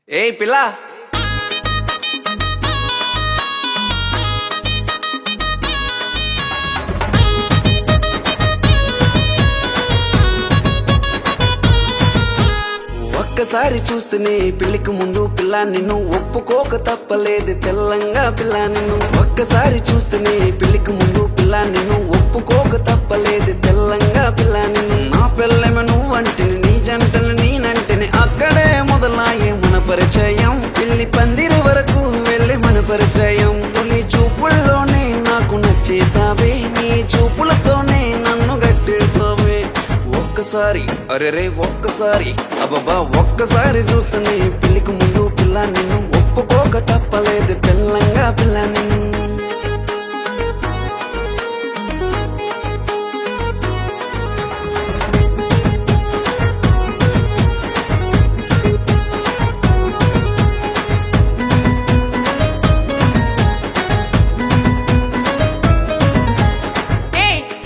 ఏయ్ పిల్ల, ఒక్కసారి చూస్తేనే పెళ్లికి ముందు పిల్ల నిన్ను ఒప్పుకోక తప్పలేదు తెల్లంగా పిల్ల నిన్ను. ఒక్కసారి చూస్తేనే పెళ్లికి ముందు పిల్ల నిన్ను ఒప్పుకోక తప్పలేదు తెల్లంగా పిల్ల నిన్ను. నా పిల్లమే నువ్వంటిని, నీ జంటని నేనంటిని, అక్కడే మొదలాయే మన పరిచయం. పెళ్లి పందిరి వరకు వెళ్ళి మన పరిచయం. తొలి చూపుల్లోనే నాకు నచ్చేసావే, నీ చూపులతోనే నన్ను గట్టేసావే. ఒక్కసారి అరెరే ఒక్కసారి అబ్బబ్బా ఒక్కసారి చూస్తేనే పెళ్లికి ముందు పిల్ల నిన్ను ఒప్పుకోక తప్పలేదు పిల్లంగా పిల్ల నిన్ను.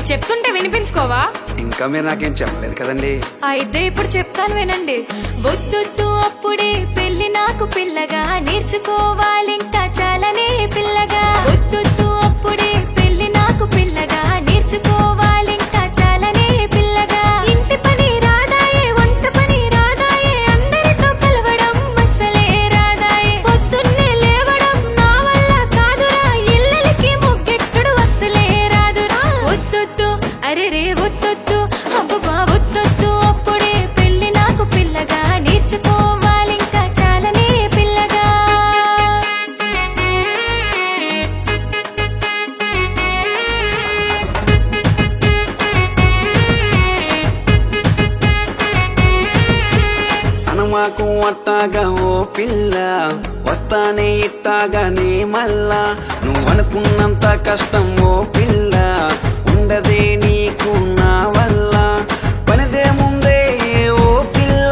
చెప్తుంటే వినిపించుకోవా? ఇంకా మీరు నాకేం చెప్పలేదు కదండి. అయితే ఇప్పుడు చెప్తాను వినండి. వద్దొద్దు అప్పుడే పెళ్లి నాకు పిల్లగా, నేర్చుకోవాలింకా చాలానే పిల్లగా. వద్దొద్దు అప్పుడే పెళ్లి నాకు పిల్లగా, నేర్చుకోవాలింకా చాలానే పిల్లగా. ఇంటి పని రాదాయే, వంట పని రాదాయే, అందరితో కలవడం అస్సలే రాదాయే. పొద్దున్నే లేవడం నా వల్ల కాదురా, ఇళ్ళకి ముగ్గెట్టుడు అస్సలే రాదురా. వద్దొద్దు అరెరే వద్దొద్దు అబ్బబ్బా వద్దొద్దు అప్పుడే పెళ్లి నాకు పిల్లగా, నేర్చుకోవాలింకా చాలానే పిల్లగా. అనమాకు అట్టాగా ఓ పిల్ల, వస్తానే ఇట్టాగానే మళ్ళా. నువ్వనుకున్నంత కష్టం ఓ పిల్ల ఉండదే నీకు నా వల్ల. పనిదే ముందే ఓ పిల్ల,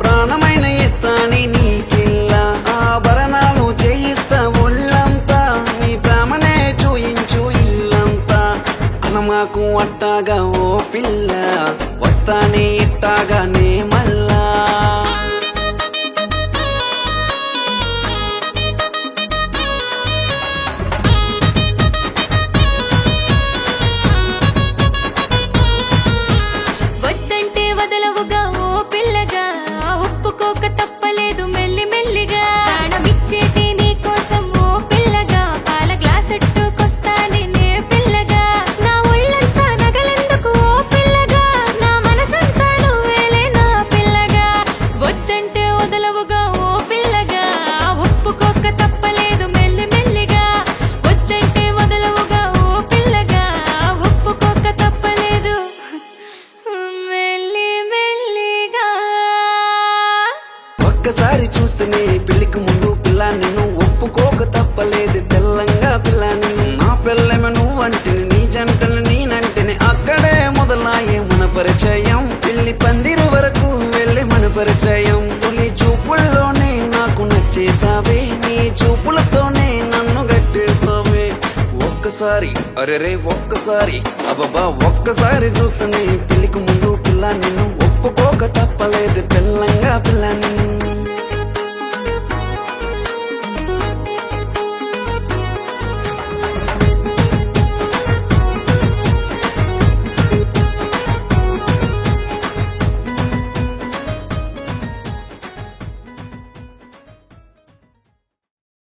ప్రాణమైన ఇస్తాని నీకిల్ల. ఆభరణాలు చేయిస్తా ఒళ్ళంతా, నీ ప్రేమనే చూయించు ఇల్లంతా. అనమాకు అట్టాగా ఓ పిల్ల, వస్తానే ఇట్టాగానే మళ్ళా. వద్దంటే వదలవుగా ఓ పిల్లగా, ఒప్పుకోక తప్పలేదు మెల్లి మెల్లిగా. ప్రాణమిచ్చేటి నీ కోసం ఓ పిల్లగా, పాల గ్లాసెట్టుకొస్తానే నే పిల్లగా. నా ఒళ్ళంతా నగలెందుకు ఓ పిల్లగా, నా మనసంతా నువ్వేలే నా పిల్లగా. వద్దంటే వదలవుగా ఓ పిల్లగా, ఒప్పుకోక తప్పలేదు మెల్లి మెల్లిగా. వద్దంటే వదలవుగా ఓ పిల్లగా, ఒప్పుకోక తప్పలేదు మెల్లి మెల్లిగా. ఒక్కసారి చూస్తేనే పెళ్లికి ముందు పిల్ల నిన్ను ఒప్పుకోక తప్పలేదు తెల్లంగా పిల్ల నిన్ను. నా పిల్లమే నువ్వంటిని, నీ జంటని నేనంటిని, అక్కడే మొదలాయే మన పరిచయం. పెళ్లి పందిరి వరకు వెళ్ళి మన పరిచయం. తొలి చూపుల్లోనే నాకు నచ్చేసావే, నీ చూపులతోనే నన్ను గట్టేసావే. ఒక్కసారి అరెరే ఒక్కసారి అబ్బబ్బా ఒక్కసారి చూస్తేనే పెళ్లికి ముందు పిల్ల నిన్ను ఒప్పుకోక